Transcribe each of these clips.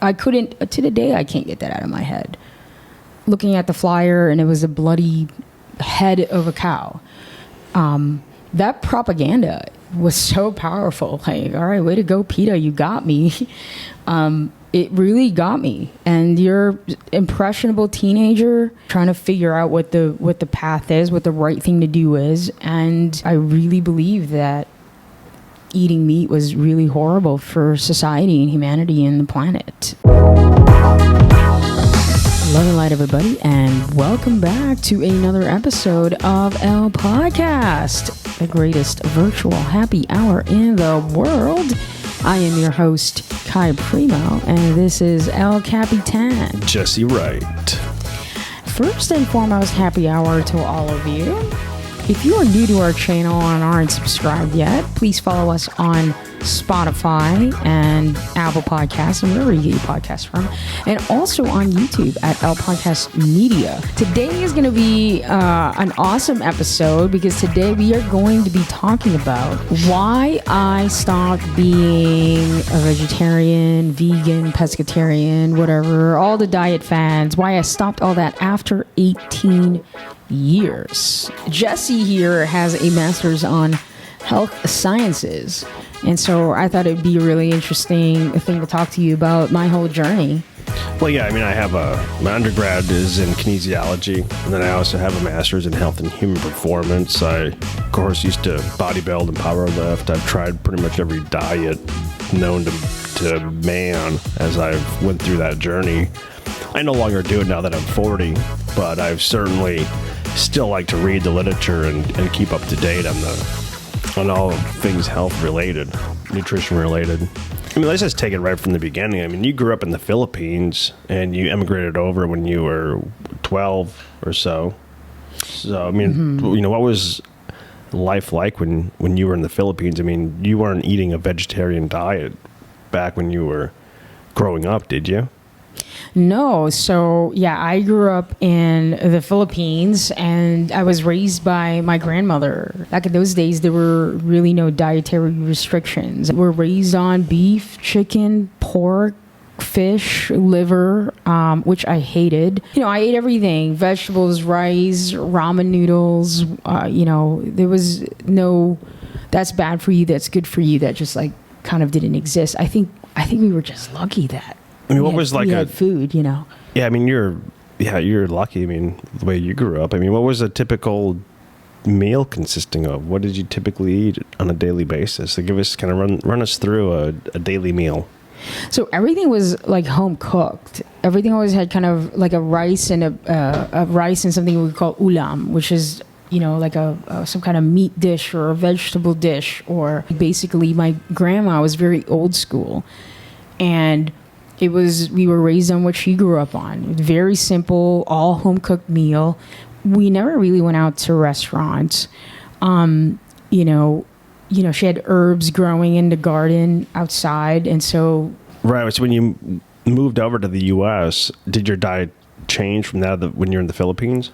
I couldn't, to the day, I can't get that out of my head. Looking at the flyer, and it was a bloody head of a cow. That propaganda was so powerful. Like, all right, way to go, PETA, you got me. It really got me. And you're impressionable teenager trying to figure out what the path is, what the right thing to do is. And I really believe that eating meat was really horrible for society and humanity and the planet. Love and light, everybody, and welcome back to another episode of El Podcast, the greatest virtual happy hour in the world. I am your host, Kai Primo, and this is El Capitan, Jesse Wright. First and foremost, happy hour to all of you. If you are new to our channel and aren't subscribed yet, please follow us on Spotify and Apple Podcasts and wherever you get your podcasts from, and also on YouTube at El Podcast Media. Today is going to be an awesome episode because today we are going to be talking about why I stopped being a vegetarian, vegan, pescatarian, whatever, all the diet fads, why I stopped all that after 18 years. Jesse here has a master's on health sciences, and so I thought it'd be a really interesting thing to talk to you about my whole journey. Well, yeah, I mean, my undergrad is in kinesiology, and then I also have a master's in health and human performance. I, of course, used to bodybuild and power lift. I've tried pretty much every diet known to man as I went through that journey. I no longer do it now that I'm 40, but I've certainly still like to read the literature and keep up to date on all things health related, nutrition related. I mean, let's just take it right from the beginning. I mean, you grew up in the Philippines and you emigrated over when you were 12 or so. So, I mean, you know, what was life like when you were in the Philippines? I mean, you weren't eating a vegetarian diet back when you were growing up, did you? No. So, yeah, I grew up in the Philippines and I was raised by my grandmother. Back in those days, there were really no dietary restrictions. We're raised on beef, chicken, pork, fish, liver, which I hated. You know, I ate everything, vegetables, rice, ramen noodles. You know, there was no, that's bad for you, that's good for you, that just like kind of didn't exist. I think we were just lucky that. I mean, what was like had food, you know? Yeah, I mean, you're lucky. I mean, the way you grew up. I mean, what was a typical meal consisting of? What did you typically eat on a daily basis? So give us kind of run us through a daily meal. So everything was like home cooked. Everything always had kind of like a rice and a rice and something we call ulam, which is, you know, like some kind of meat dish or a vegetable dish. Or basically, my grandma was very old school, and we were raised on what she grew up on. Very simple, all home cooked meal. We never really went out to restaurants. You know, she had herbs growing in the garden outside, and so. Right. So when you moved over to the U.S., did your diet change from that when you're in the Philippines?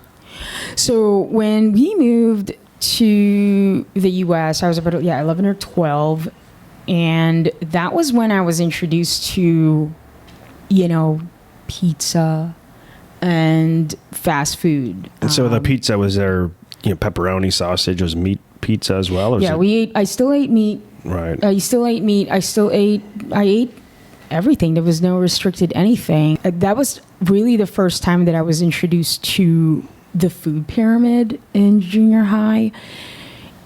So when we moved to the U.S., I was about 11 or 12, and that was when I was introduced to, you know, pizza and fast food. And so the pizza, was there, you know, pepperoni, sausage, was meat pizza as well? Or yeah, I still ate meat. Right. I still ate meat. I ate everything. There was no restricted anything. That was really the first time that I was introduced to the food pyramid in junior high.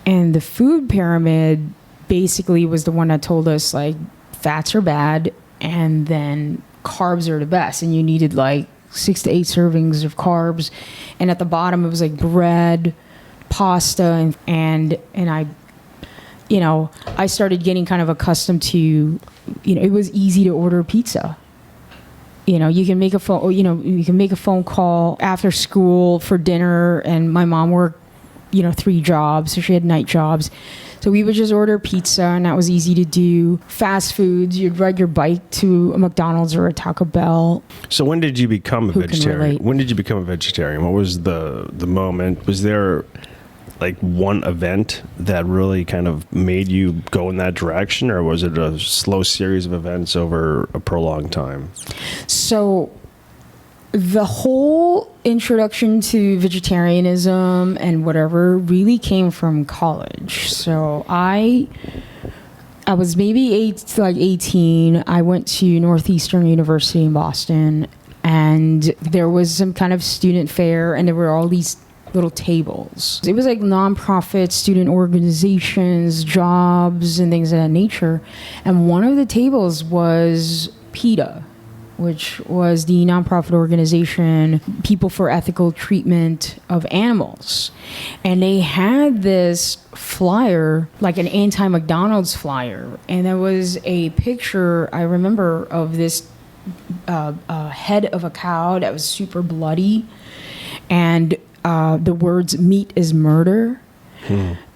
And the food pyramid basically was the one that told us, like, fats are bad, and then carbs are the best, and you needed like 6 to 8 servings of carbs, and at the bottom it was like bread, pasta, and I, you know, I started getting kind of accustomed to, you know, it was easy to order pizza. You know, you can make a phone call after school for dinner, and my mom worked, you know, 3 jobs, so she had night jobs. So we would just order pizza, and that was easy to do. Fast foods, you'd ride your bike to a McDonald's or a Taco Bell. So when did you become a vegetarian? When did you become a vegetarian? What was the moment? Was there like one event that really kind of made you go in that direction, or was it a slow series of events over a prolonged time? So the whole introduction to vegetarianism and whatever really came from college. So I was maybe 18. I went to Northeastern University in Boston, and there was some kind of student fair, and there were all these little tables. It was like nonprofit student organizations, jobs, and things of that nature. And one of the tables was PETA, which was the nonprofit organization People for Ethical Treatment of Animals. And they had this flyer, like an anti-McDonald's flyer. And there was a picture, I remember, of this head of a cow that was super bloody. And the words "meat is murder,"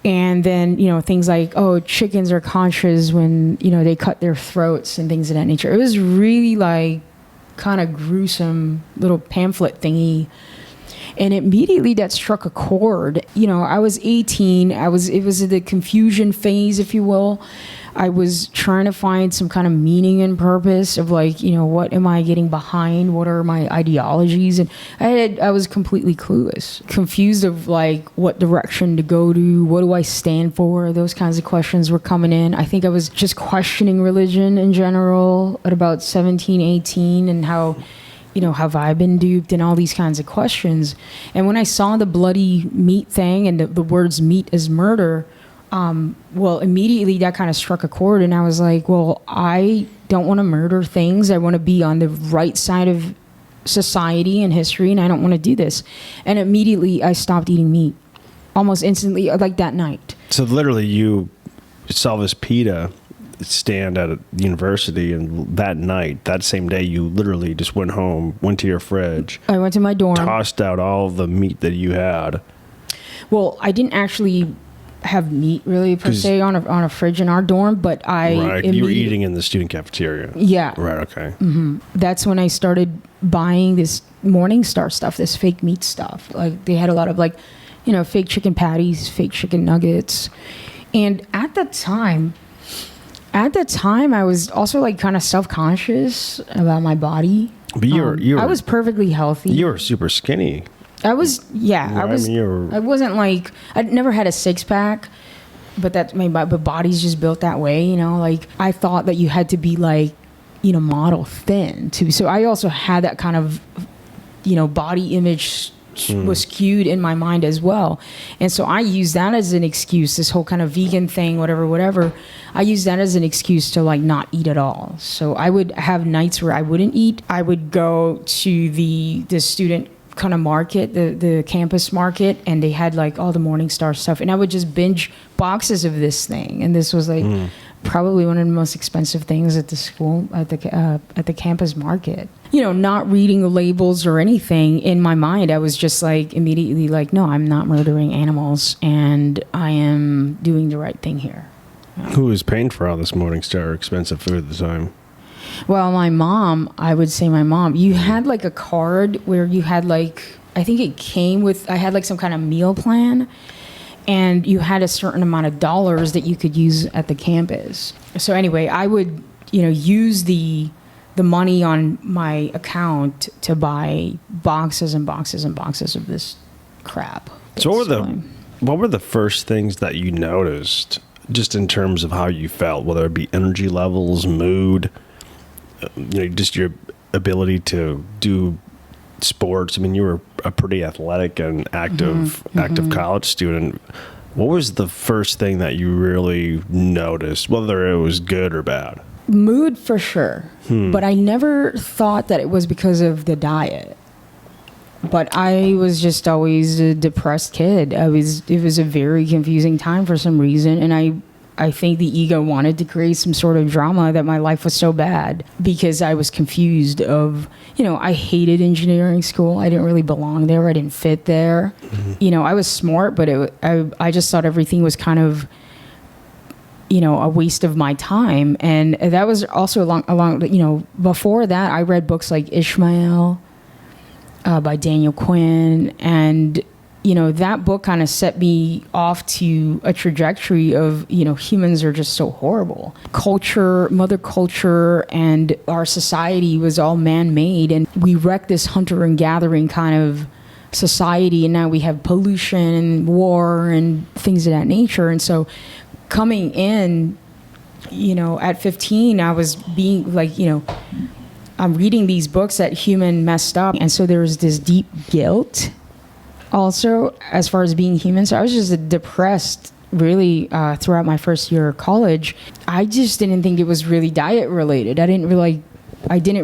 and then things like, "Oh, chickens are conscious when they cut their throats," and things of that nature. It was really like kind of gruesome little pamphlet thingy, and immediately that struck a chord. I was 18. It was the confusion phase, if you will. I was trying to find some kind of meaning and purpose of like, what am I getting behind? What are my ideologies? And I was completely clueless, confused of like what direction to go to. What do I stand for? Those kinds of questions were coming in. I think I was just questioning religion in general at about 17, 18, and how, have I been duped, and all these kinds of questions. And when I saw the bloody meat thing and the words "meat is murder," well, immediately that kind of struck a chord, and I was like, well, I don't want to murder things. I want to be on the right side of society and history, and I don't want to do this. And immediately I stopped eating meat, almost instantly, like that night. So literally you saw this PETA stand at a university, and that night, that same day, you literally just went home, went to your fridge. I went to my dorm. Tossed out all the meat that you had. Well, I didn't actually have meat really per se on a fridge in our dorm, but you were eating in the student cafeteria. Yeah. Right. Okay. Mm-hmm. That's when I started buying this Morningstar stuff, this fake meat stuff. Like they had a lot of like, fake chicken patties, fake chicken nuggets, and at the time, I was also like kind of self-conscious about my body. But I was perfectly healthy. You were super skinny. I was, I wasn't like, I never had a six pack, but my body's just built that way, like I thought that you had to be like, model thin too. So I also had that kind of, body image was skewed in my mind as well. And so I used that as an excuse, this whole kind of vegan thing, whatever. I used that as an excuse to like not eat at all. So I would have nights where I wouldn't eat. I would go to the student kind of market, the campus market, and they had like all the Morningstar stuff, and I would just binge boxes of this thing. And this was like probably one of the most expensive things at the school, at the campus market. Not reading the labels or anything. In my mind, I was just like immediately like, no, I'm not murdering animals, and I am doing the right thing here. Who was paying for all this Morningstar expensive food at the time? Well, my mom, I would say my mom. You had like a card where you had like, I think it came with, I had like some kind of meal plan, and you had a certain amount of dollars that you could use at the campus. So anyway, I would, use the money on my account to buy boxes and boxes and boxes of this crap. So what were the first things that you noticed just in terms of how you felt, whether it be energy levels, mood, just your ability to do sports? I mean, you were a pretty athletic and active college student. What was the first thing that you really noticed, whether it was good or bad? Mood for sure. But I never thought that it was because of the diet. But I was just always a depressed kid. It was a very confusing time for some reason, and I think the ego wanted to create some sort of drama that my life was so bad because I was confused of, I hated engineering school. I didn't really belong there. I didn't fit there. I was smart, but I just thought everything was kind of, a waste of my time. And that was also along, before that, I read books like Ishmael by Daniel Quinn, and that book kind of set me off to a trajectory of, humans are just so horrible. Mother culture, and our society was all man-made, and we wrecked this hunter and gathering kind of society, and now we have pollution and war and things of that nature. And so coming in, at 15, I was being like, I'm reading these books that human messed up. And so there was this deep guilt also as far as being human. So I was just depressed really throughout my first year of college. I just didn't think it was really diet related. I didn't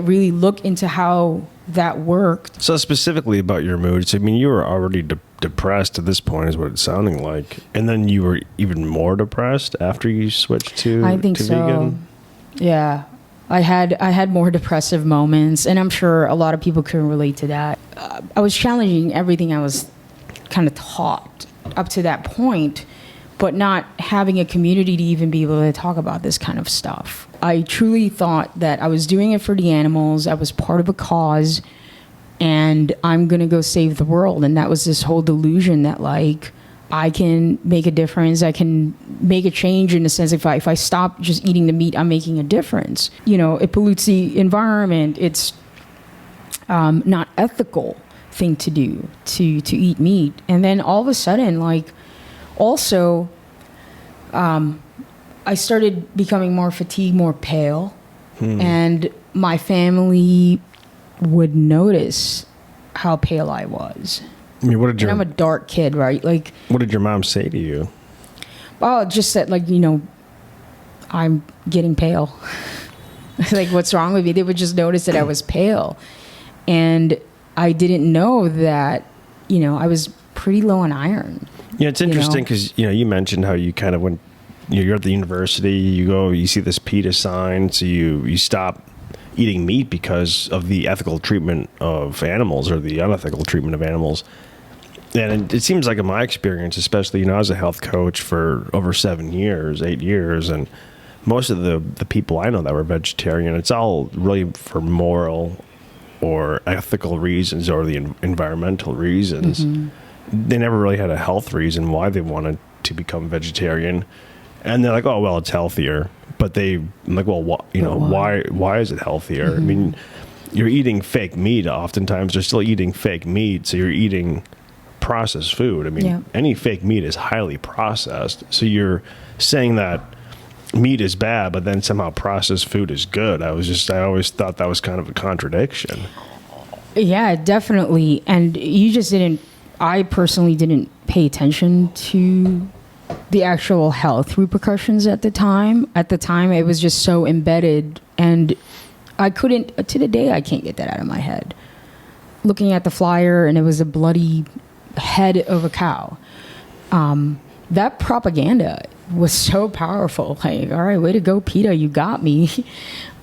really look into how that worked. So specifically about your moods, I mean, you were already depressed at this point is what it's sounding like. And then you were even more depressed after you switched to I think so. vegan? Yeah. I had more depressive moments, and I'm sure a lot of people can relate to that. I was challenging everything I was kind of taught up to that point, but not having a community to even be able to talk about this kind of stuff. I truly thought that I was doing it for the animals. I was part of a cause, and I'm going to go save the world. And that was this whole delusion that, like, I can make a difference. I can make a change in the sense if I stop just eating the meat, I'm making a difference. It pollutes the environment. It's not ethical thing to do to eat meat. And then all of a sudden, like, also, I started becoming more fatigued, more pale, and my family would notice how pale I was. I mean, and I'm a dark kid, right? Like, what did your mom say to you? Oh, just that, like, I'm getting pale. Like, what's wrong with me? They would just notice that I was pale, and I didn't know that, I was pretty low on iron. Yeah, it's interesting because, you mentioned how you kind of went, you're at the university, you see this PETA sign, so you stop eating meat because of the ethical treatment of animals or the unethical treatment of animals. And it seems like in my experience, especially, I was a health coach for over 8 years, and most of the people I know that were vegetarian, it's all really for moral or ethical reasons or the environmental reasons. Mm-hmm. They never really had a health reason why they wanted to become vegetarian. And they're like, oh, well, it's healthier. But I'm like, well, why is it healthier? Mm-hmm. I mean, you're eating fake meat. Oftentimes, they're still eating fake meat, so you're eating processed food. I mean, any fake meat is highly processed. So you're saying that meat is bad, but then somehow processed food is good. I always thought that was kind of a contradiction. Yeah, definitely. And I personally didn't pay attention to the actual health repercussions at the time. At the time, it was just so embedded, and to the day, I can't get that out of my head. Looking at the flyer, and it was a bloody head of a cow. That propaganda was so powerful. Like, all right, way to go, PETA, you got me.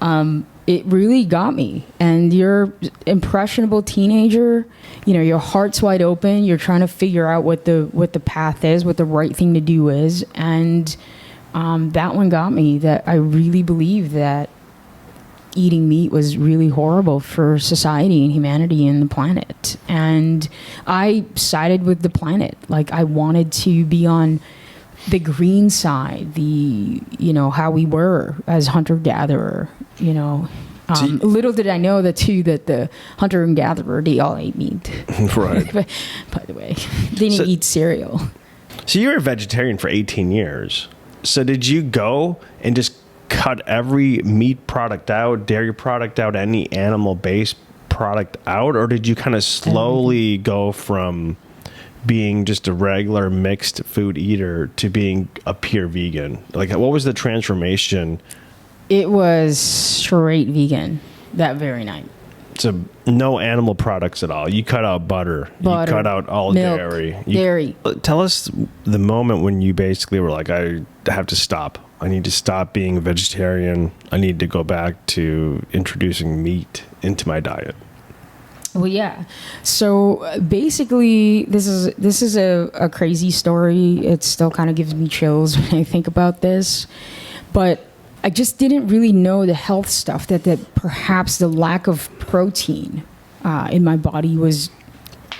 It really got me. And you're impressionable teenager, your heart's wide open. You're trying to figure out what the path is, what the right thing to do is. And that one got me, that I really believe that eating meat was really horrible for society and humanity and the planet. And I sided with the planet. Like, I wanted to be on the green side, how we were as hunter-gatherer, little did I know that the hunter and gatherer, they all ate meat. Right. By the way, they didn't eat cereal. So you were a vegetarian for 18 years. So did you go and just cut every meat product out, dairy product out, any animal-based product out? Or did you kind of slowly go from being just a regular mixed food eater to being a pure vegan? Like, what was the transformation? It was straight vegan that very night. So no animal products at all. You cut out butter. You cut out all milk, dairy. Dairy. Tell us the moment when you basically were like, I have to stop. I need to stop being a vegetarian. I need to go back to introducing meat into my diet. Well, yeah. So basically, this is a crazy story. It still kind of gives me chills when I think about this. But I just didn't really know the health stuff, that perhaps the lack of protein in my body was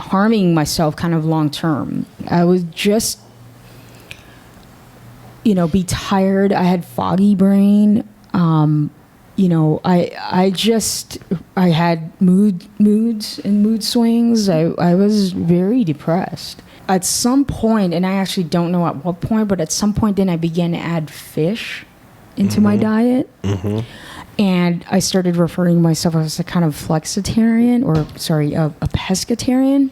harming myself kind of long term. I would just, be tired. I had foggy brain. I had moods and mood swings. I was very depressed. At some point, and I actually don't know at what point, but at some point then I began to add fish into my diet. Mm-hmm. And I started referring to myself as a kind of flexitarian, a pescatarian.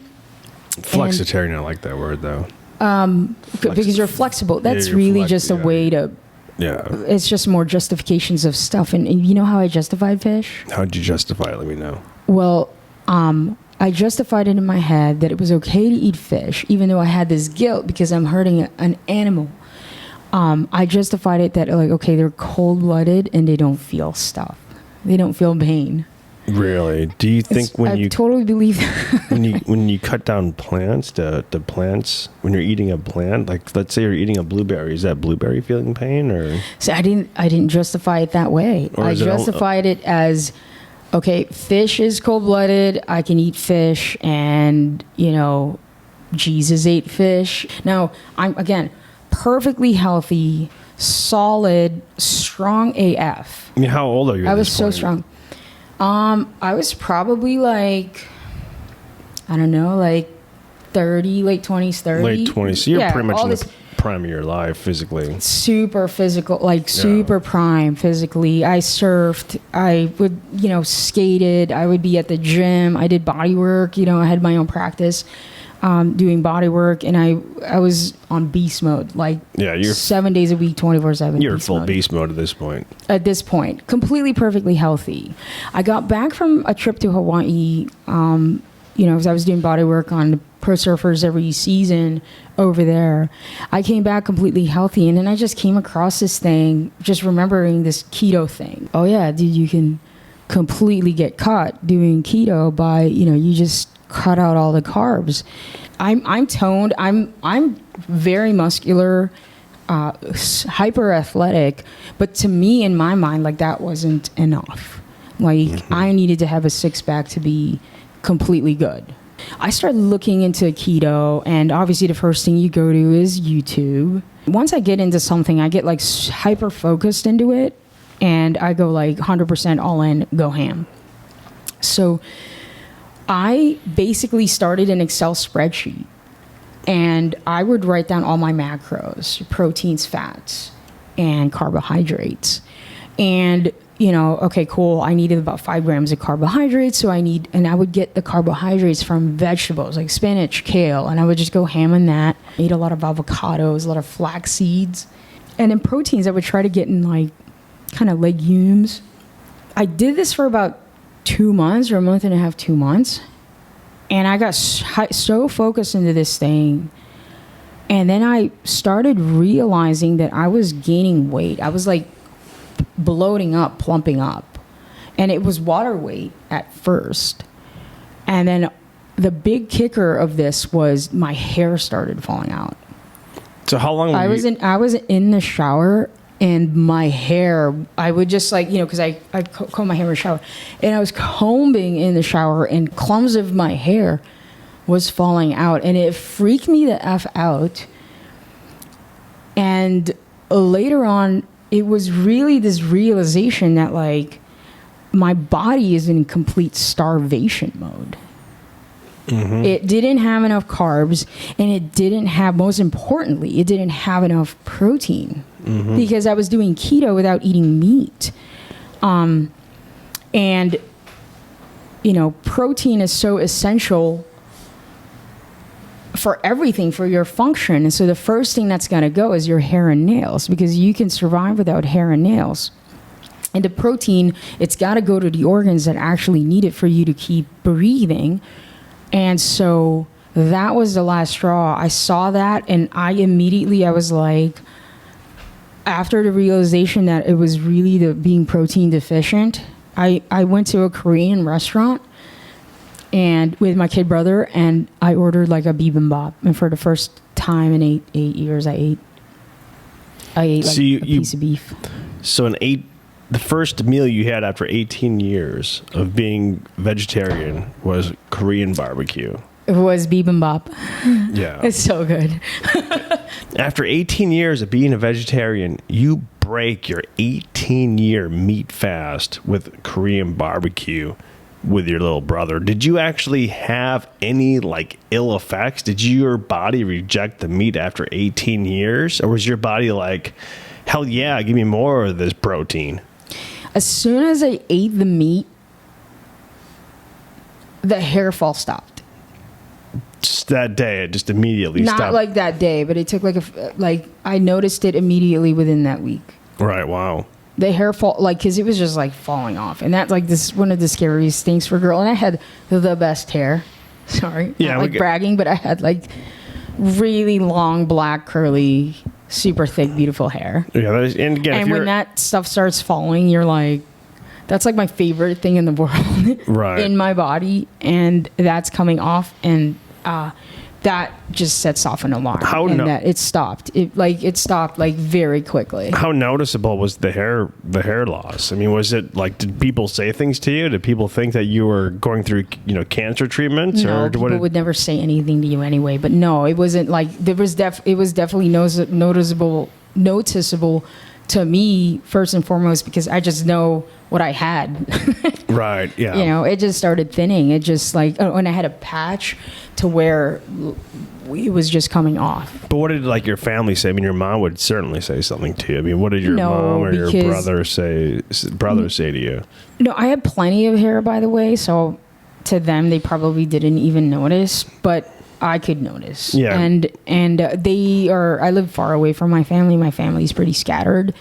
Flexitarian, I like that word though. Because you're flexible. That's really just a way to... Yeah. It's just more justifications of stuff. And you know how I justified fish? How'd you justify it? Let me know. Well, I justified it in my head that it was okay to eat fish, even though I had this guilt because I'm hurting an animal. I justified it that, like, okay, they're cold-blooded and they don't feel stuff. They don't feel pain. Really? Do you think I totally believe that. when you cut down plants, the plants, when you're eating a plant, like let's say you're eating a blueberry, is that blueberry feeling pain or? So I didn't justify it that way. I justified it as, okay, fish is cold-blooded. I can eat fish, and Jesus ate fish. Now I'm again perfectly healthy, solid, strong AF. I mean, how old are you? I was so strong. I was probably like 30, late 20s, 30. Late 20s. So you're pretty much in the prime of your life physically. Super physical, super prime physically. I surfed. I would, skated. I would be at the gym. I did body work. I had my own practice doing body work. And I was on beast mode, you're 7 days a week, 24/7. You're full beast mode at this point. At this point, completely perfectly healthy. I got back from a trip to Hawaii, because I was doing body work on pro surfers every season over there. I came back completely healthy, and then I just came across this thing, just remembering this keto thing. Oh yeah, dude, you can completely get caught doing keto by, you just cut out all the carbs. I'm toned. I'm very muscular, hyper athletic, but to me, in my mind, that wasn't enough. I needed to have a six-pack to be completely good. I started looking into keto, and obviously the first thing you go to is YouTube. Once I get into something, I get hyper focused into it, and I go 100% all in, go ham. So I basically started an Excel spreadsheet, and I would write down all my macros, proteins, fats, and carbohydrates. And okay, cool. I needed about 5 grams of carbohydrates. And I would get the carbohydrates from vegetables like spinach, kale, and I would just go ham on that. Eat a lot of avocados, a lot of flax seeds. And then proteins, I would try to get in kind of legumes. I did this for about 2 months or a month and a half, 2 months. And I got so focused into this thing. And then I started realizing that I was gaining weight. I was bloating up, plumping up. And it was water weight at first. And then the big kicker of this was my hair started falling out. So how long I was in the shower, and my hair, I would just because I comb my hair in the shower, and I was combing in the shower, and clumps of my hair was falling out, and it freaked me the F out. And later on, it was really this realization that my body is in complete starvation mode. Mm-hmm. It didn't have enough carbs, and it didn't have, most importantly, it didn't have enough protein, because I was doing keto without eating meat. And protein is so essential for everything, for your function. And so the first thing that's going to go is your hair and nails, because you can survive without hair and nails. And the protein, it's got to go to the organs that actually need it for you to keep breathing. And so that was the last straw. I saw that, and I was after the realization that it was really being protein deficient, I went to a Korean restaurant and with my kid brother, and I ordered a bibimbap. And for the first time in eight years, I ate a piece of beef. So the first meal you had after 18 years of being vegetarian was Korean barbecue. was bibimbap. Yeah. It's so good. After 18 years of being a vegetarian, you break your 18-year meat fast with Korean barbecue with your little brother. Did you actually have any like ill effects? Did your body reject the meat after 18 years? Or was your body like, hell yeah, give me more of this protein? As soon as I ate the meat, the hair fall stopped. Just that day, it just immediately stopped. Not like that day, but it took I noticed it immediately within that week. Right, wow. The hair fall, because it was just like falling off. And that's like one of the scariest things for a girl. And I had the best hair. Sorry. Yeah. Not like bragging, but I had like really long, black, curly, super thick, beautiful hair. Yeah, and again, and when that stuff starts falling, you're like, that's like my favorite thing in the world. Right. In my body. And that's coming off. And that just sets off an alarm. That it stopped. It stopped like very quickly. How noticeable was the hair loss? I mean, was it like, did people say things to you? Did people think that you were going through, cancer treatments? No, or people would never say anything to you anyway. But no, it wasn't like it was definitely noticeable to me first and foremost because I just know what I had. Right. Yeah. It just started thinning. It just and I had a patch to where it was just coming off. But what did your family say? I mean, your mom would certainly say something to you. I mean, what did your mom or your brother say to you? No, I had plenty of hair, by the way. So to them, they probably didn't even notice, but I could notice. Yeah. And I live far away from my family. My family's pretty scattered.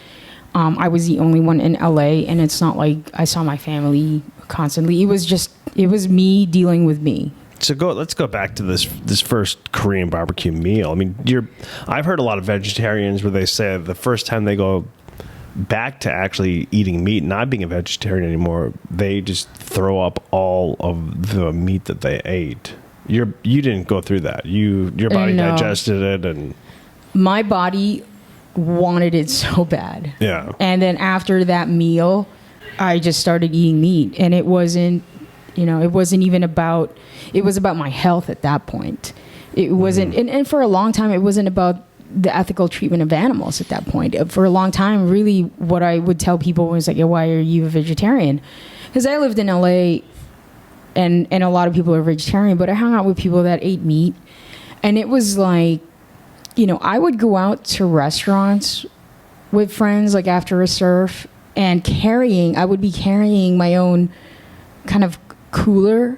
I was the only one in LA, and it's not like I saw my family constantly. It was me dealing with me. So let's go back to this first Korean barbecue meal. I mean, I've heard a lot of vegetarians where they say the first time they go back to actually eating meat, not being a vegetarian anymore, they just throw up all of the meat that they ate. You didn't go through that. Your body digested it, and my body wanted it so bad. Yeah. And then after that meal, I just started eating meat, and it wasn't even about. It was about my health at that point. It wasn't, and for a long time, it wasn't about the ethical treatment of animals at that point. For a long time, really, what I would tell people was like, why are you a vegetarian? Because I lived in LA, and a lot of people are vegetarian, but I hung out with people that ate meat, and it was like, I would go out to restaurants with friends, like after a surf, and I would be carrying my own kind of cooler,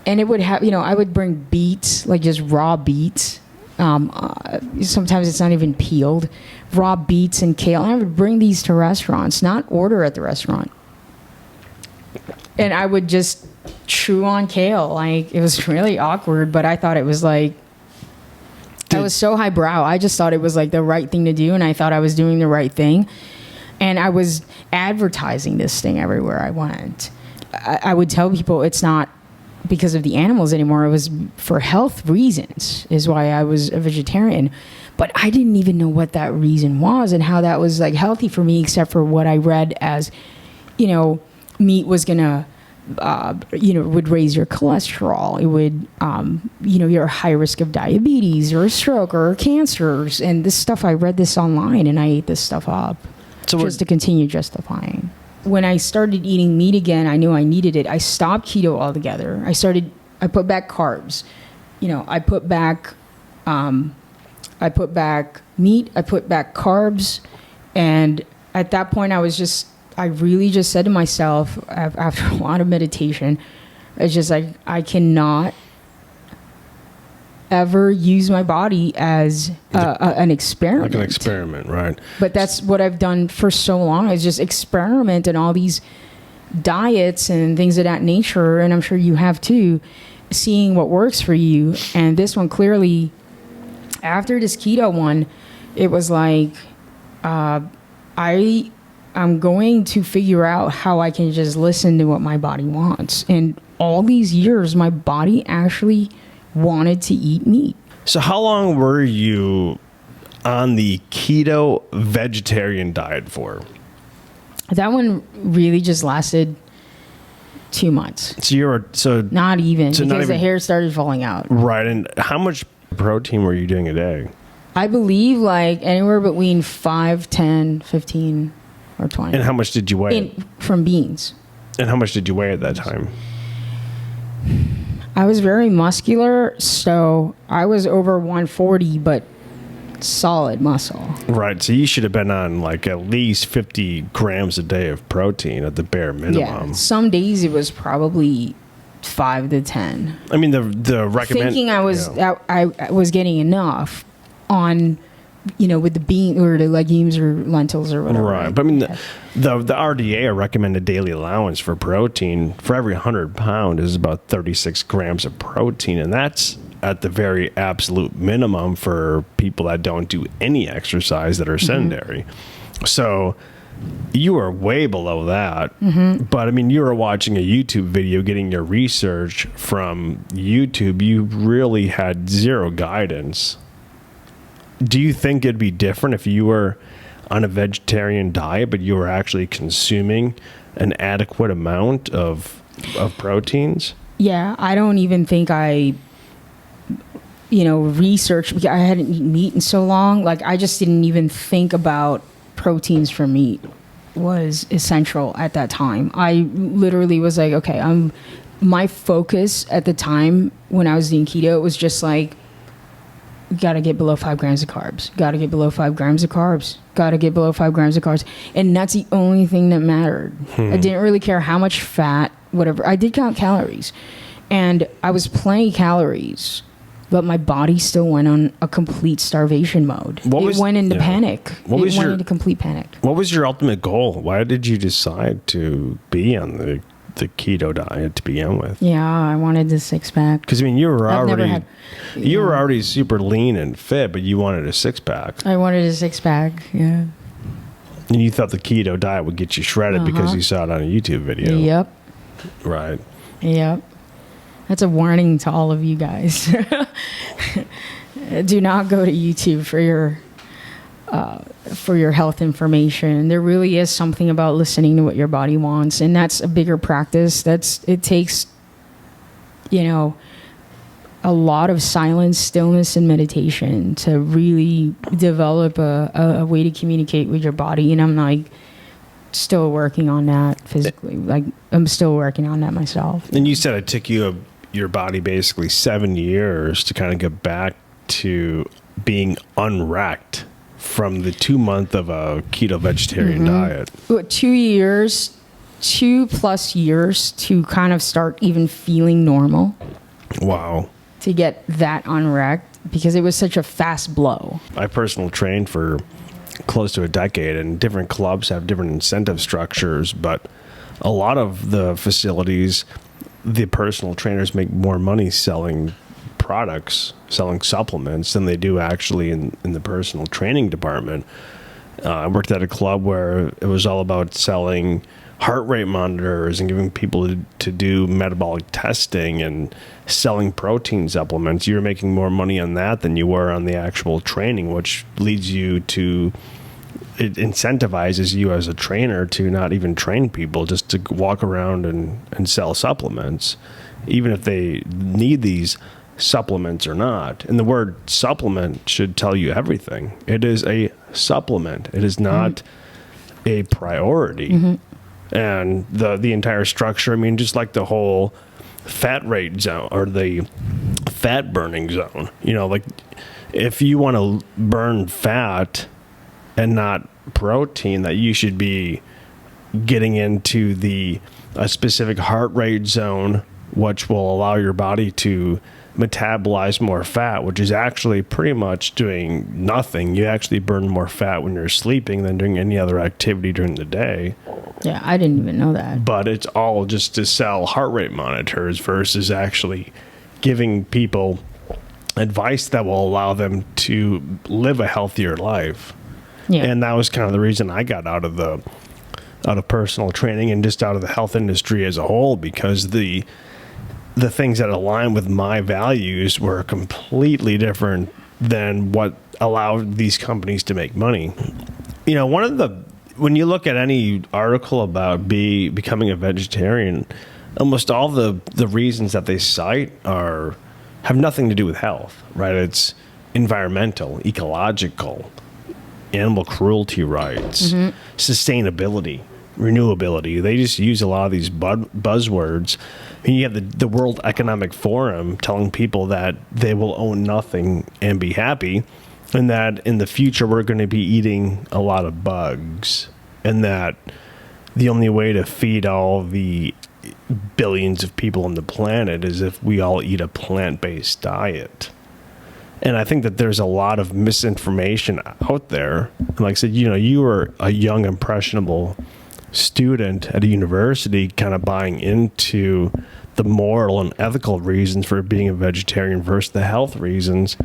and it would have, I would bring beets, like just raw beets. Sometimes it's not even peeled, raw beets and kale. And I would bring these to restaurants, not order at the restaurant. And I would just chew on kale. Like, it was really awkward, but I thought it was like, I was so highbrow. I just thought it was like the right thing to do, and I thought I was doing the right thing. And I was advertising this thing everywhere I went. I would tell people it's not because of the animals anymore. It was for health reasons is why I was a vegetarian. But I didn't even know what that reason was and how that was like healthy for me, except for what I read as, meat was going to, would raise your cholesterol. It would, you're a high risk of diabetes or a stroke or cancers. And this stuff, I read this online and I ate this stuff up just to continue justifying. When I started eating meat again, I knew I needed it. I stopped keto altogether. I put back carbs. I put back meat. I put back carbs. And at that point, I really just said to myself, after a lot of meditation, it's just like, I cannot ever use my body as an experiment. Like an experiment, right? But that's what I've done for so long, is just experiment in all these diets and things of that nature. And I'm sure you have too, seeing what works for you. And this one clearly, after this keto one, it was like, I'm going to figure out how I can just listen to what my body wants. And all these years, my body actually wanted to eat meat. So how long were you on the keto vegetarian diet for? That one really just lasted 2 months. So you were Not even, so not because the even- hair started falling out. right. And how much protein were you doing a day? I believe like anywhere between 5, 10, 15, or 20. And how much did you weigh? From beans. And how much did you weigh at that time? I was very muscular, so I was over 140, but solid muscle. Right. So you should have been on like at least 50 grams a day of protein at the bare minimum. Yeah. Some days it was probably 5 to 10. I mean, the recommend. Thinking I was yeah. I was getting enough on, with the bean or the legumes or lentils or whatever. Right. But I mean, the RDA, a recommended daily allowance for protein, for every 100 pound is about 36 grams of protein. And that's at the very absolute minimum for people that don't do any exercise that are sedentary. So you are way below that. But I mean, you were watching a YouTube video, getting your research from YouTube. You really had zero guidance. Do you think it'd be different if you were on a vegetarian diet, but you were actually consuming an adequate amount of proteins? Yeah, I don't even think I researched, because I hadn't eaten meat in so long. Like, I just didn't even think about proteins from meat was essential at that time. I literally was like, okay, my focus at the time when I was doing keto was just like, got to get below 5 grams of carbs, got to get below 5 grams of carbs, got to get below 5 grams of carbs. And that's the only thing that mattered. I didn't really care how much fat, whatever. I did count calories, and I was plenty calories, but my body still went on a complete starvation mode. It went into panic. It went into complete panic. What was your ultimate goal? Why did you decide to be on the keto diet to begin with? Yeah, I wanted the 6-pack. Because I mean, you were already super lean and fit, but you wanted a 6-pack. I wanted a 6-pack. Yeah. And you thought the keto diet would get you shredded because you saw it on a YouTube video. Yep. Right. Yep. That's a warning to all of you guys. Do not go to YouTube for your health information. There really is something about listening to what your body wants, and that's a bigger practice. It takes, a lot of silence, stillness, and meditation to really develop a way to communicate with your body. And I'm like still working on that physically. Like, I'm still working on that myself. And you said it took your body basically 7 years to kind of get back to being unwrecked from the 2 month of a keto vegetarian diet. 2+ years to kind of start even feeling normal. Wow. To get that unwrecked, because it was such a fast blow. I personal trained for close to a decade, and different clubs have different incentive structures, but a lot of the facilities, the personal trainers make more money selling products, selling supplements, than they do actually in the personal training department. I worked at a club where it was all about selling heart rate monitors and giving people to do metabolic testing and selling protein supplements. You're making more money on that than you were on the actual training, which leads you to, it incentivizes you as a trainer to not even train people, just to walk around and sell supplements, even if they need these supplements or not. And the word supplement should tell you everything. It is a supplement. It is not a priority. And the entire structure, I mean, just like the whole fat rate zone or the fat burning zone, like if you want to burn fat and not protein, that you should be getting into a specific heart rate zone, which will allow your body to metabolize more fat, which is actually pretty much doing nothing. You actually burn more fat when you're sleeping than doing any other activity during the day. Yeah, I didn't even know that. But it's all just to sell heart rate monitors versus actually giving people advice that will allow them to live a healthier life. Yeah. And that was kind of the reason I got out of personal training and just out of the health industry as a whole, because the things that align with my values were completely different than what allowed these companies to make money. When you look at any article about becoming a vegetarian, almost all the reasons that they cite have nothing to do with health, right? It's environmental, ecological, animal cruelty rights, sustainability, renewability. They just use a lot of these buzzwords. I mean, you have the World Economic Forum telling people that they will own nothing and be happy, and that in the future we're going to be eating a lot of bugs, and that the only way to feed all the billions of people on the planet is if we all eat a plant-based diet. And I think that there's a lot of misinformation out there. And like I said, you were a young, impressionable student at a university kind of buying into the moral and ethical reasons for being a vegetarian versus the health reasons.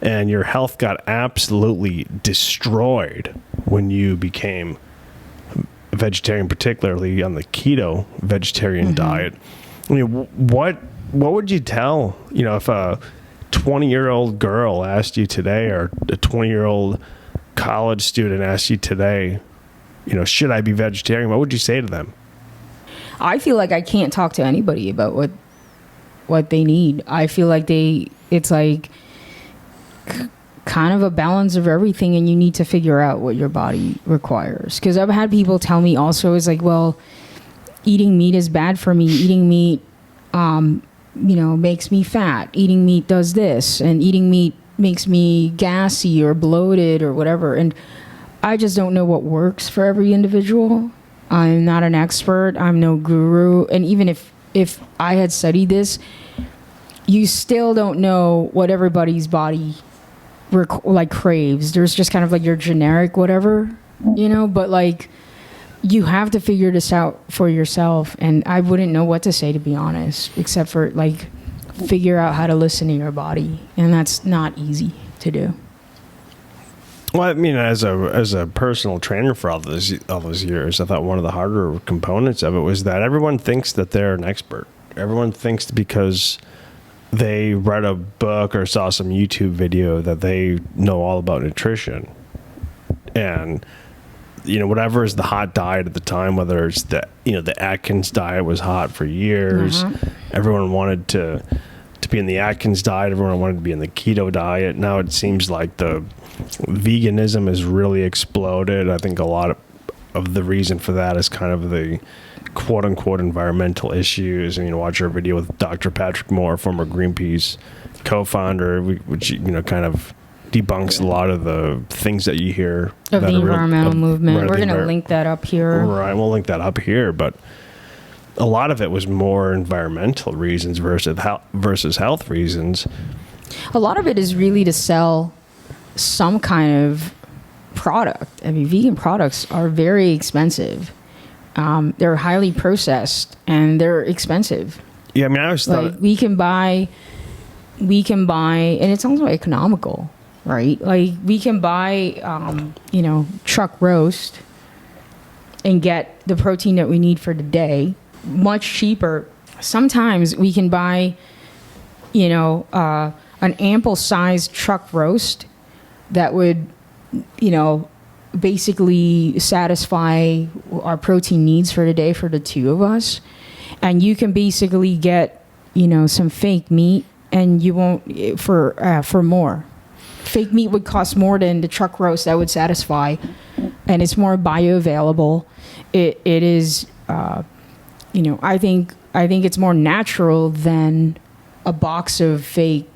And your health got absolutely destroyed when you became a vegetarian, particularly on the keto vegetarian diet. I mean, what would you tell, if a 20-year-old girl asked you today, or a 20-year-old college student asked you today, should I be vegetarian? What would you say to them? I feel like I can't talk to anybody about what they need. I feel like it's like kind of a balance of everything, and you need to figure out what your body requires. Because I've had people tell me also, it's like, well, eating meat is bad for me. Eating meat, makes me fat. Eating meat does this, and eating meat makes me gassy or bloated or whatever. And I just don't know what works for every individual. I'm not an expert. I'm no guru. And even if I had studied this, you still don't know what everybody's body craves. There's just kind of like your generic whatever, but like you have to figure this out for yourself. And I wouldn't know what to say, to be honest, except for like figure out how to listen to your body. And that's not easy to do. Well, I mean, as a personal trainer for all those years, I thought one of the harder components of it was that everyone thinks that they're an expert. Everyone thinks because they read a book or saw some YouTube video that they know all about nutrition. And, whatever is the hot diet at the time, whether it's the Atkins diet was hot for years. Everyone wanted to be in the Atkins diet. Everyone wanted to be in the keto diet. Now it seems like the veganism has really exploded. I think a lot of the reason for that is kind of the quote unquote environmental issues. I mean, watch our video with Dr. Patrick Moore, former Greenpeace co-founder, which kind of debunks a lot of the things that you hear of the environmental movement. We're going to link that up here. Right, we'll link that up here, but a lot of it was more environmental reasons versus health reasons. A lot of it is really to sell some kind of product. I mean, vegan products are very expensive. They're highly processed and they're expensive. Yeah, I mean, I always thought we can buy, and it's also economical, right? Like we can buy, chuck roast and get the protein that we need for the day much cheaper. Sometimes we can buy, an ample sized chuck roast that would, basically satisfy our protein needs for the day for the two of us. And you can basically get, some fake meat, and you won't for more. Fake meat would cost more than the chuck roast that would satisfy, and it's more bioavailable. It is, I think it's more natural than a box of fake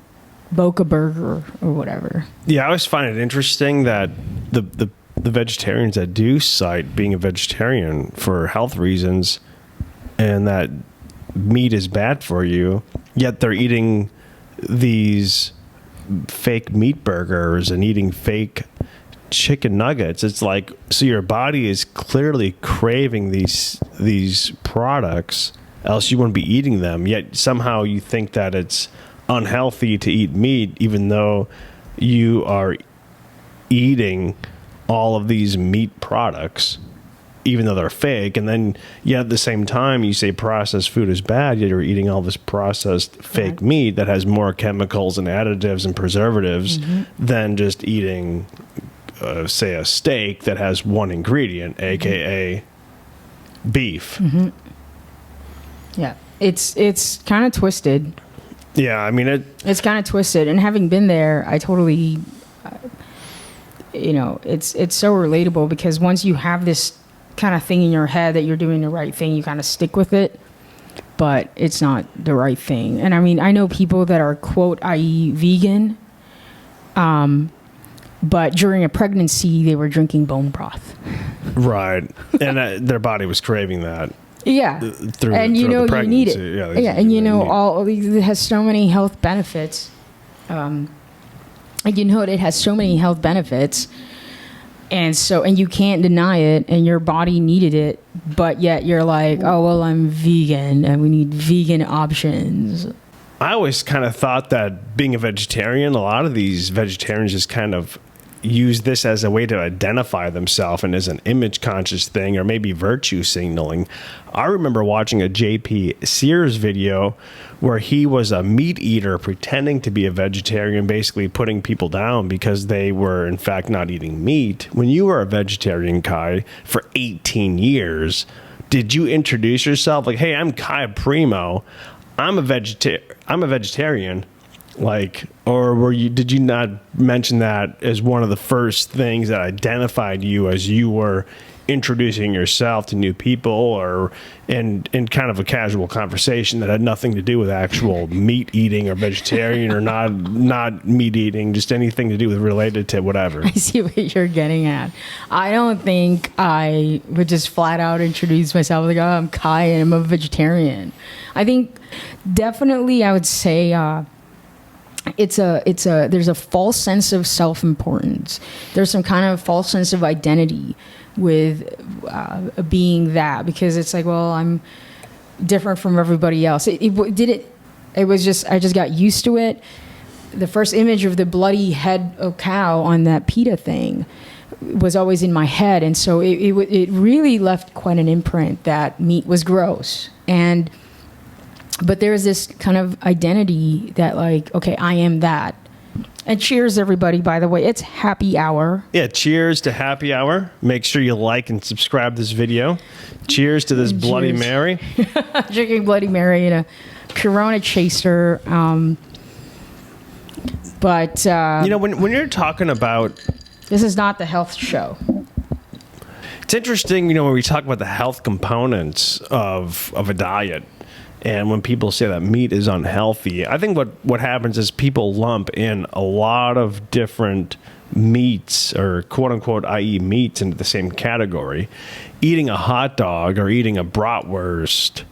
Boca Burger or whatever. Yeah, I always find it interesting that the vegetarians that do cite being a vegetarian for health reasons and that meat is bad for you, yet they're eating these fake meat burgers and eating fake chicken nuggets. It's like, so your body is clearly craving these products, else you wouldn't be eating them, yet somehow you think that it's unhealthy to eat meat, even though you are eating all of these meat products, even though they're fake. And then yet at the same time you say processed food is bad, yet you're eating all this processed fake meat that has more chemicals and additives and preservatives than just eating say a steak that has one ingredient, aka beef. Yeah. It's kind of twisted. Yeah, I mean It's kind of twisted, and having been there, I totally, it's so relatable because once you have this kind of thing in your head that you're doing the right thing, you kind of stick with it, but it's not the right thing. And I mean, I know people that are quote, i.e. vegan, but during a pregnancy, they were drinking bone broth. Right. And their body was craving that. Yeah. Through you need it. Yeah, and it has so many health benefits. It has so many health benefits. And you can't deny it, and your body needed it, but yet you're like, oh, well, I'm vegan and we need vegan options. I always kind of thought that being a vegetarian, a lot of these vegetarians just kind of use this as a way to identify themselves and as an image conscious thing or maybe virtue signaling. I remember watching a JP Sears video where he was a meat eater pretending to be a vegetarian, basically putting people down because they were in fact not eating meat. When you were a vegetarian, Kai, for 18 years, did you introduce yourself like, hey, I'm Kai Primo, I'm a vegetarian? Or did you not mention that as one of the first things that identified you as you were introducing yourself to new people, or in kind of a casual conversation that had nothing to do with actual meat eating or vegetarian or not meat eating, just anything to do with related to whatever? I see what you're getting at. I don't think I would just flat out introduce myself like, oh, I'm Kai and I'm a vegetarian. I think definitely I would say, there's a false sense of self-importance. There's some kind of false sense of identity with being that, because it's like, well, I'm different from everybody else. I just got used to it. The first image of the bloody head of cow on that PETA thing was always in my head, and so it really left quite an imprint that meat was gross. But there's this kind of identity that, like, okay, I am that. And cheers, everybody, by the way. It's happy hour. Yeah, cheers to happy hour. Make sure you like and subscribe this video. Cheers to this Bloody Mary. Drinking Bloody Mary and a Corona chaser. When you're talking about... This is not the health show. It's interesting, when we talk about the health components of a diet, and when people say that meat is unhealthy, I think what happens is people lump in a lot of different meats, or quote unquote, i.e. meats, into the same category. Eating a hot dog or eating a bratwurst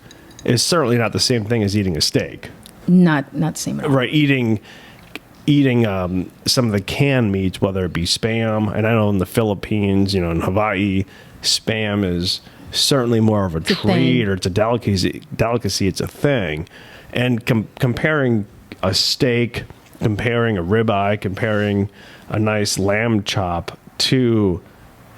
is certainly not the same thing as eating a steak. Not the same at all. Right. Eating some of the canned meats, whether it be Spam, and I know in the Philippines, in Hawaii, Spam is certainly more of a treat, or it's a delicacy. It's a thing. And comparing a steak, comparing a ribeye, comparing a nice lamb chop to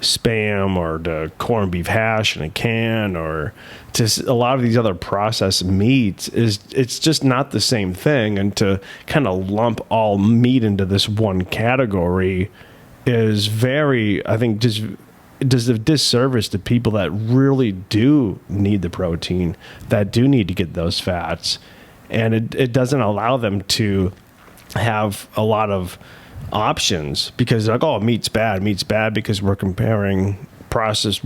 Spam or to corned beef hash in a can, or to a lot of these other processed meats, it's just not the same thing. And to kind of lump all meat into this one category is very, I think, just does a disservice to people that really do need the protein, that do need to get those fats, and it doesn't allow them to have a lot of options, because they're like, oh, meat's bad because we're comparing processed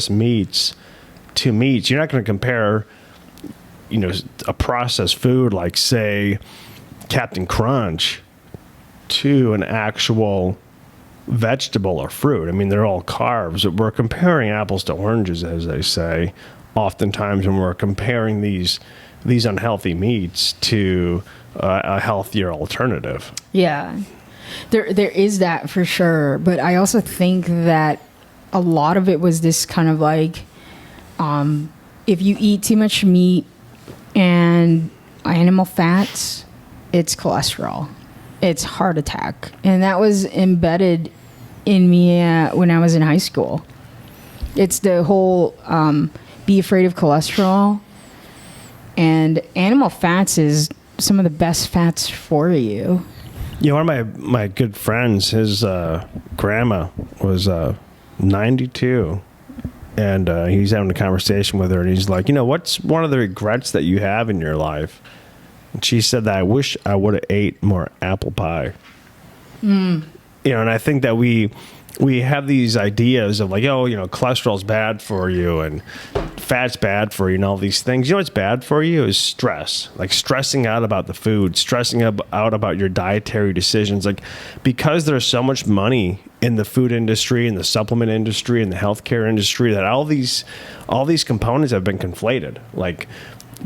meats to meats. You're not going to compare a processed food like, say, Captain Crunch to an actual vegetable or fruit. I mean, they're all carbs. We're comparing apples to oranges, as they say, oftentimes when we're comparing these unhealthy meats to a healthier alternative. Yeah, there is that for sure. But I also think that a lot of it was this kind of like, if you eat too much meat and animal fats, it's cholesterol. It's heart attack. And that was embedded in me when I was in high school. It's the whole be afraid of cholesterol. And animal fats is some of the best fats for you. One of my good friends, his grandma was 92. and he's having a conversation with her, and he's like, what's one of the regrets that you have in your life? And she said that I wish I would have ate more apple pie. And I think that we have these ideas of like, cholesterol's bad for you and fat's bad for you and all these things. What's bad for you is stress, like stressing out about the food, stressing out about your dietary decisions. Like, because there's so much money in the food industry and the supplement industry and the healthcare industry that all these components have been conflated. Like,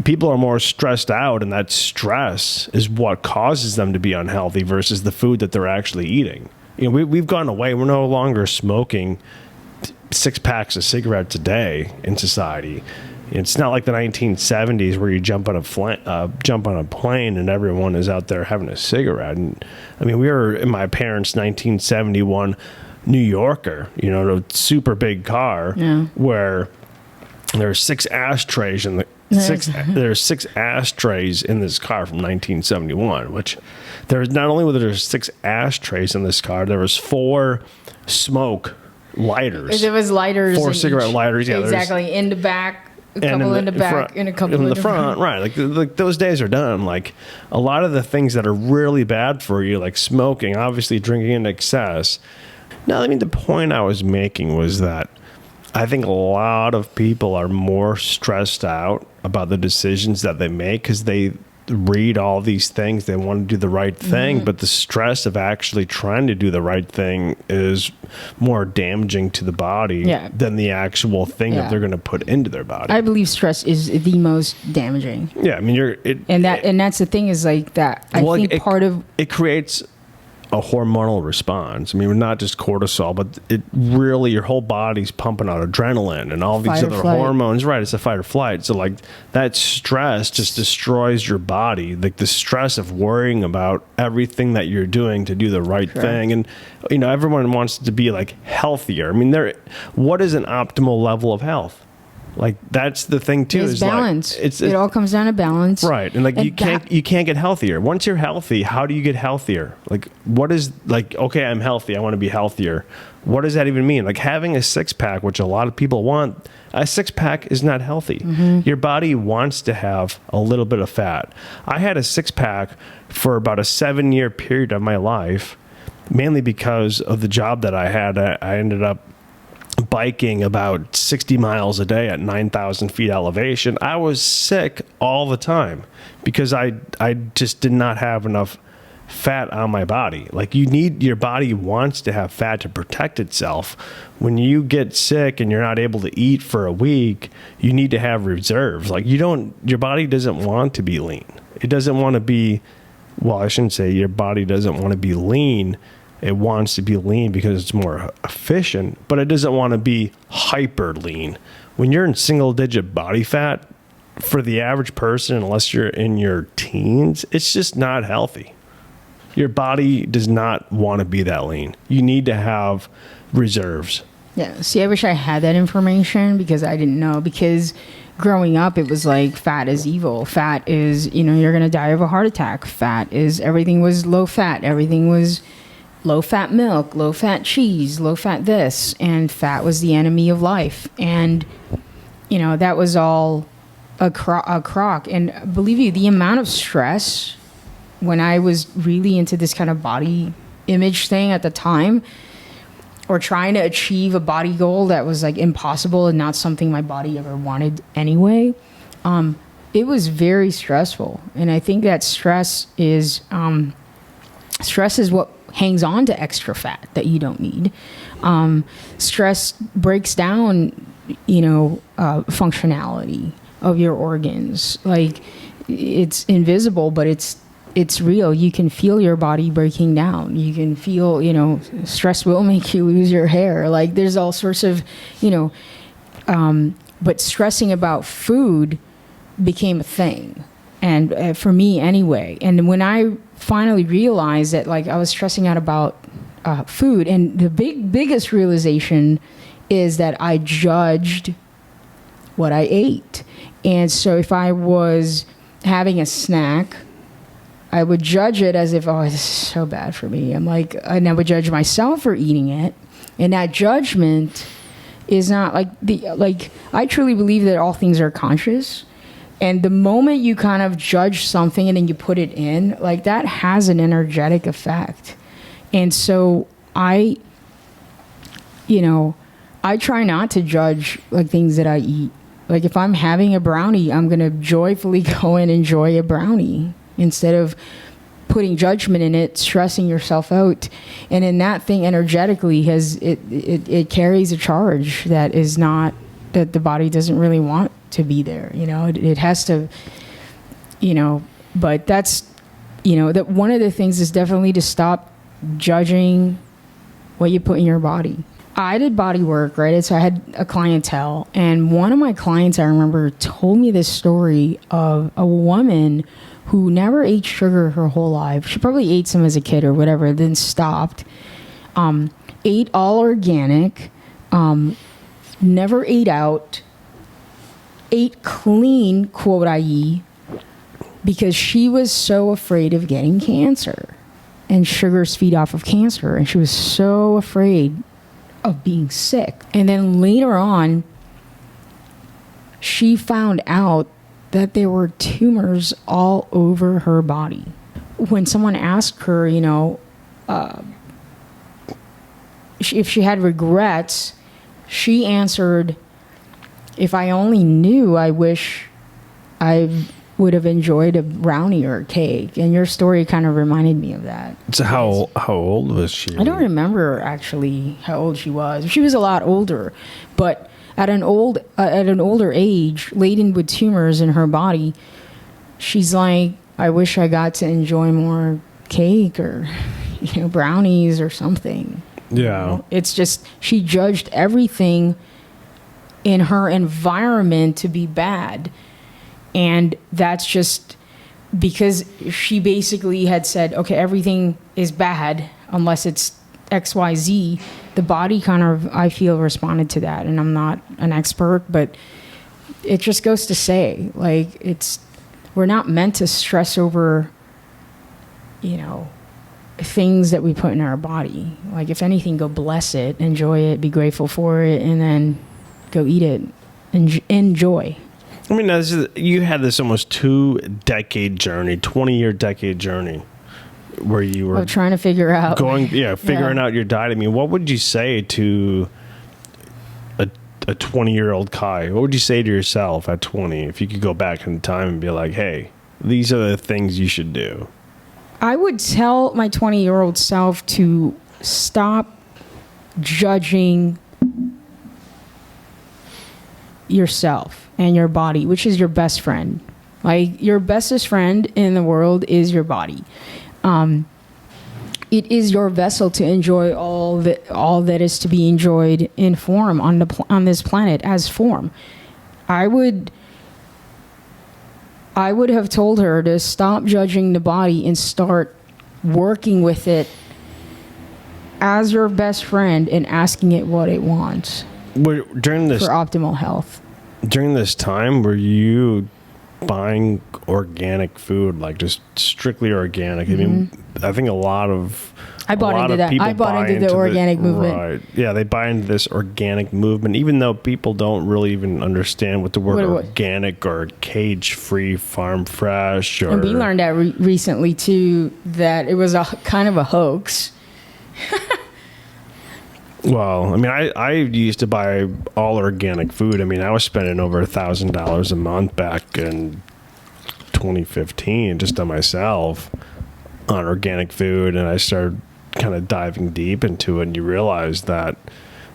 people are more stressed out, and that stress is what causes them to be unhealthy versus the food that they're actually eating. We've gone away. We're no longer smoking 6 packs of cigarettes a day in society. It's not like the 1970s where you jump on a plane and everyone is out there having a cigarette. And I mean, we were in my parents' 1971 New Yorker, a super big car where there's 6 ashtrays in the there's 6 ashtrays in this car from 1971, which there's not only were there 6 ashtrays in this car, there was 4 smoke lighters. There was lighters. 4 cigarette lighters. Yeah, exactly. In the back, a couple in the back, and a couple in the front. Right. Like those days are done. Like, a lot of the things that are really bad for you, like smoking, obviously drinking in excess. No, I mean, the point I was making was that I think a lot of people are more stressed out about the decisions that they make because they read all these things. They want to do the right thing, but the stress of actually trying to do the right thing is more damaging to the body than the actual thing that they're going to put into their body. I believe stress is the most damaging. Yeah, I mean, and that's the thing is like that. I think part of it creates a hormonal response. I mean, not just cortisol, but it really, your whole body's pumping out adrenaline and all these other hormones. Right. It's a fight or flight. So like that stress just destroys your body. Like the stress of worrying about everything that you're doing to do the right thing. And, everyone wants to be like healthier. I mean, what is an optimal level of health? Like, that's the thing too. It's balance. Like, it all comes down to balance, right? And like, you can't get healthier. Once you're healthy, how do you get healthier? Like, what is like? Okay, I'm healthy. I want to be healthier. What does that even mean? Like, having a 6-pack, which a lot of people want, a 6-pack is not healthy. Your body wants to have a little bit of fat. I had a 6-pack for about a 7-year period of my life, mainly because of the job that I had. I ended up biking about 60 miles a day at 9,000 feet elevation. I was sick all the time because I just did not have enough fat on my body. Like, your body wants to have fat to protect itself. When you get sick and you're not able to eat for a week, you need to have reserves. Like, your body doesn't want to be lean. It doesn't want to be, well, I shouldn't say your body doesn't want to be lean. It wants to be lean because it's more efficient, but it doesn't want to be hyper lean. When you're in single digit body fat, for the average person, unless you're in your teens, it's just not healthy. Your body does not want to be that lean. You need to have reserves. Yeah. See, I wish I had that information because I didn't know. Because growing up, it was like fat is evil. Fat is, you're going to die of a heart attack. Everything was low fat. Everything was low fat milk, low fat cheese, low fat this, and fat was the enemy of life. And, that was all a crock. And believe you, the amount of stress when I was really into this kind of body image thing at the time, or trying to achieve a body goal that was like impossible and not something my body ever wanted anyway, it was very stressful. And I think that stress is what hangs on to extra fat that you don't need. Stress breaks down, functionality of your organs. Like, it's invisible, but it's real. You can feel your body breaking down. You can feel, stress will make you lose your hair. Like, there's all sorts of, but stressing about food became a thing. And for me anyway. And when I finally realized that, like, I was stressing out about food, and the biggest realization is that I judged what I ate. And so if I was having a snack, I would judge it as if, oh, this is so bad for me. And I would judge myself for eating it. And that judgment is not I truly believe that all things are conscious. And the moment you kind of judge something and then you put it in, like, that has an energetic effect. And so I try not to judge like things that I eat. Like, if I'm having a brownie, I'm going to joyfully go and enjoy a brownie instead of putting judgment in it, stressing yourself out. And in that thing energetically it carries a charge that is not, that the body doesn't really want to be there. It has to, but that's, that one of the things is definitely to stop judging what you put in your body. I did body work, right? So I had a clientele, and one of my clients, I remember, told me this story of a woman who never ate sugar her whole life. She probably ate some as a kid or whatever, then stopped. Ate all organic, never ate out, ate clean, quote i.e., because she was so afraid of getting cancer. And sugars feed off of cancer, and she was so afraid of being sick. And then later on, she found out that there were tumors all over her body. When someone asked her, if she had regrets, she answered, "If I only knew, I wish I would have enjoyed a brownie or a cake." And your story kind of reminded me of that. So how old was she? I don't remember actually how old she was. She was a lot older, but at an older age, laden with tumors in her body, she's like, "I wish I got to enjoy more cake or brownies or something." Yeah. It's just, she judged everything in her environment to be bad. And that's just because she basically had said, okay, everything is bad unless it's XYZ. The body kind of, I feel, responded to that. And I'm not an expert, but it just goes to say, like, we're not meant to stress over, things that we put in our body. Like, if anything, go bless it, enjoy it, be grateful for it, and then go eat it. Enjoy. I mean, you had this almost 2-decade journey, 20-year decade journey, where you were trying to figure out figuring out your diet. I mean, what would you say to a 20-year-old Kai? What would you say to yourself at 20 if you could go back in time and be like, "Hey, these are the things you should do"? I would tell my 20-year-old self to stop judging yourself and your body, which is your best friend. Like, your bestest friend in the world is your body. It is your vessel to enjoy all that is to be enjoyed in form on this planet as form. I would have told her to stop judging the body and start working with it as your best friend and asking it what it wants. During this, for optimal health. During this time, were you buying organic food, like just strictly organic? Mm-hmm. I mean, I think a lot of people I bought into the organic movement. Right. Yeah, they buy into this organic movement, even though people don't really even understand what the word organic or cage-free, farm fresh. And we learned that recently, too, that it was a kind of a hoax. Well, I mean, I used to buy all organic food. I mean, I was spending over $1,000 a month back in 2015 just on myself on organic food, and I started kind of diving deep into it, and you realize that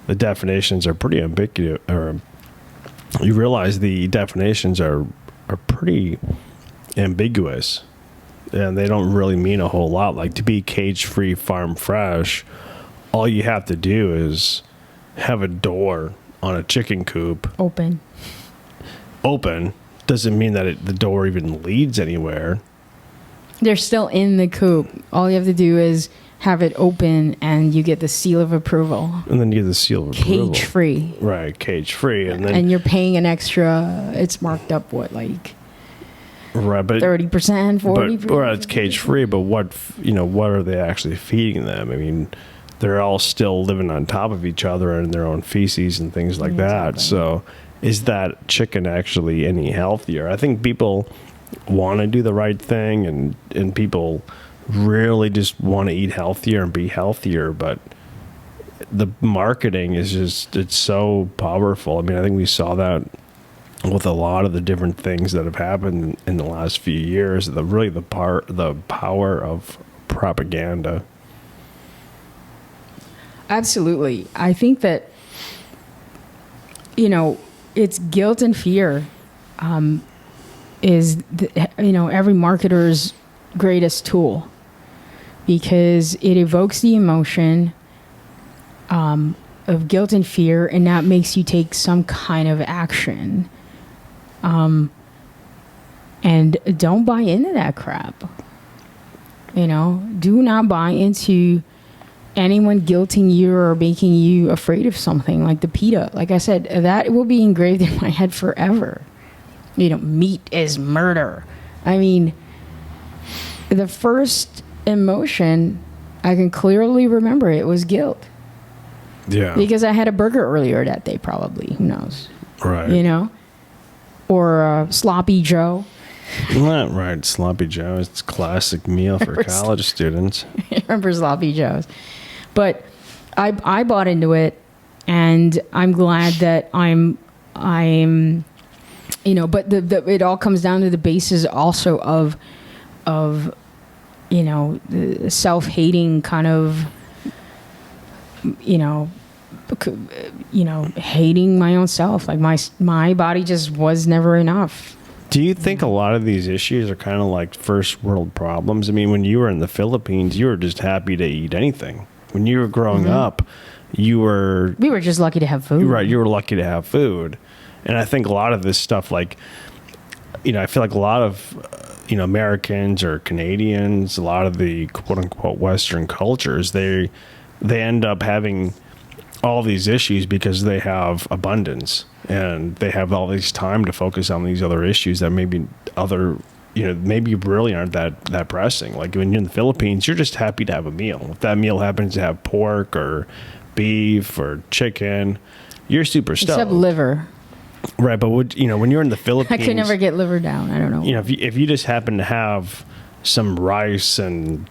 the definitions are pretty ambiguous, or you realize the definitions are pretty ambiguous, and they don't really mean a whole lot. Like, to be cage-free, farm fresh, all you have to do is have a door on a chicken coop. Open. Doesn't mean that the door even leads anywhere. They're still in the coop. All you have to do is have it open, and you get the seal of approval. And then you get the seal of approval. Cage-free. Right, cage-free. And you're paying an extra, it's marked up, right, but 30%, 40%? Or it's cage-free, but what are they actually feeding them? I mean, they're all still living on top of each other and their own feces and things like that. So is that chicken actually any healthier? I think people want to do the right thing, and people really just want to eat healthier and be healthier, but the marketing is just, it's so powerful. I mean, I think we saw that with a lot of the different things that have happened in the last few years, the power of propaganda. Absolutely. I think that, it's guilt and fear is, every marketer's greatest tool, because it evokes the emotion of guilt and fear, and that makes you take some kind of action. And don't buy into that crap. Do not buy into anyone guilting you or making you afraid of something like the PETA. Like I said, that will be engraved in my head forever. Meat is murder. I mean, the first emotion, I can clearly remember it was guilt. Yeah. Because I had a burger earlier that day, probably. Who knows? Right. Or Sloppy Joe. Not right. Sloppy Joe. It's a classic meal for college students. I remember Sloppy Joes. But I bought into it, and I'm glad that I'm but it all comes down to the basis also of the self-hating kind of, hating my own self. Like my body just was never enough. Do you think a lot of these issues are kind of like first world problems? I mean, when you were in the Philippines, you were just happy to eat anything. When you were growing up, we were just lucky to have food. Right. You were lucky to have food. And I think a lot of this stuff, like, I feel like a lot of, Americans or Canadians, a lot of the quote unquote Western cultures, they end up having all these issues because they have abundance and they have all this time to focus on these other issues that maybe maybe really aren't that pressing. Like when you're in the Philippines, you're just happy to have a meal. If that meal happens to have pork or beef or chicken, you're super stoked. Except liver. Right, but when you're in the Philippines, I could never get liver down. I don't know. If you just happen to have some rice and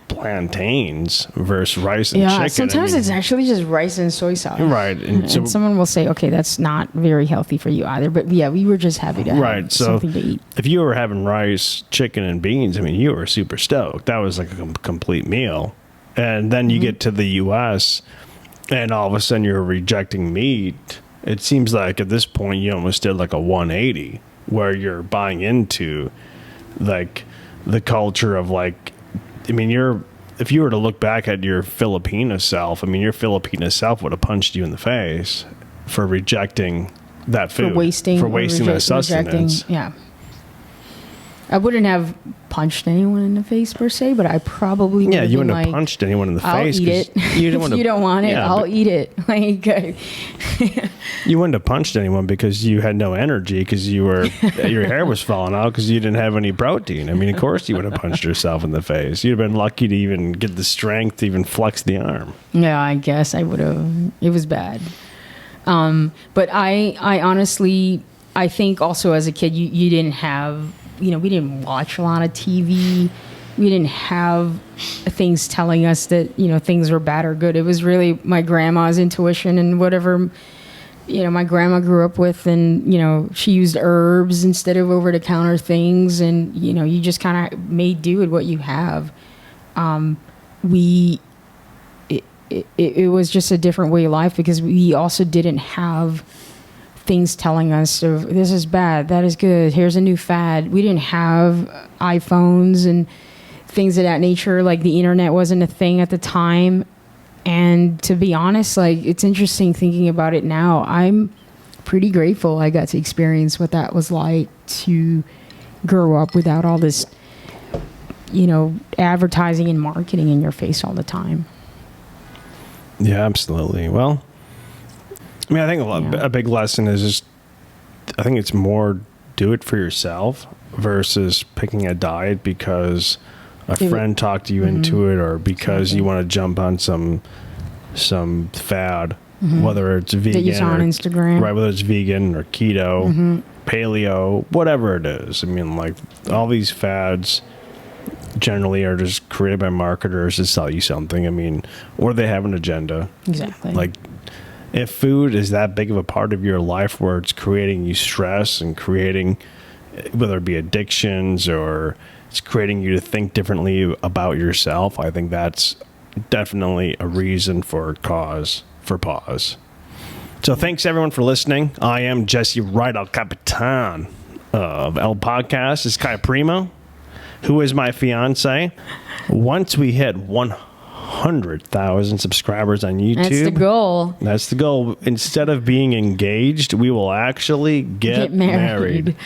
plantains versus rice and chicken. Sometimes it's actually just rice and soy sauce. Right, and someone will say, "Okay, that's not very healthy for you either." But yeah, we were just happy to have something to eat. If you were having rice, chicken, and beans, I mean, you were super stoked. That was like a complete meal. And then you get to the U.S. and all of a sudden you're rejecting meat. It seems like at this point you almost did like a 180 where you're buying into like the culture of like, I mean, if you were to look back at your Filipino self, I mean, your Filipino self would have punched you in the face for rejecting that food. For wasting that sustenance. Yeah. I wouldn't have punched anyone in the face per se, but I probably would. Yeah, you wouldn't have punched anyone in the face. I'll eat it. You don't want it, I'll eat it. Like, you wouldn't have punched anyone because you had no energy because your hair was falling out because you didn't have any protein. I mean, of course you would have punched yourself in the face. You'd have been lucky to even get the strength to even flex the arm. Yeah, I guess I would have. It was bad. But I honestly, I think also as a kid, you didn't have, we didn't watch a lot of TV. We didn't have things telling us that, things were bad or good. It was really my grandma's intuition and whatever, my grandma grew up with. And, she used herbs instead of over-the-counter things. And, you just kind of made do with what you have. It was just a different way of life because we also didn't have things telling us of this is bad, that is good, here's a new fad. We didn't have iPhones and things of that nature. Like the internet wasn't a thing at the time. And to be honest, like it's interesting thinking about it now. I'm pretty grateful I got to experience what that was like to grow up without all this, advertising and marketing in your face all the time. Yeah, absolutely. Well, I mean, I think a big lesson is just, I think it's more do it for yourself versus picking a diet because a friend talked you into it, or because you want to jump on some fad, whether it's vegan that you saw on Instagram. right? Whether it's vegan or keto, paleo, whatever it is. I mean, like all these fads generally are just created by marketers to sell you something. I mean, or they have an agenda. Exactly. Like, if food is that big of a part of your life where it's creating you stress and creating, whether it be addictions or it's creating you to think differently about yourself, I think that's definitely a reason for pause. So thanks everyone for listening. I am Jesse Wright, El Capitan of El Podcast. This is Kai Primo, who is my fiance. Once we hit 100,000 subscribers on YouTube. That's the goal. That's the goal. Instead of being engaged, we will actually get married.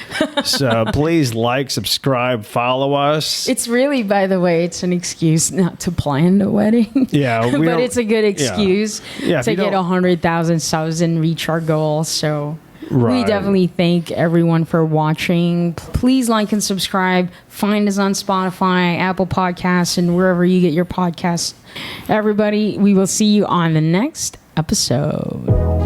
So please like, subscribe, follow us. It's really, by the way, it's an excuse not to plan the wedding. Yeah. But it's a good excuse to get 100,000 subs and reach our goal. So we definitely thank everyone for watching. Please like and subscribe. Find us on Spotify, Apple Podcasts, and wherever you get your podcasts. Everybody, we will see you on the next episode.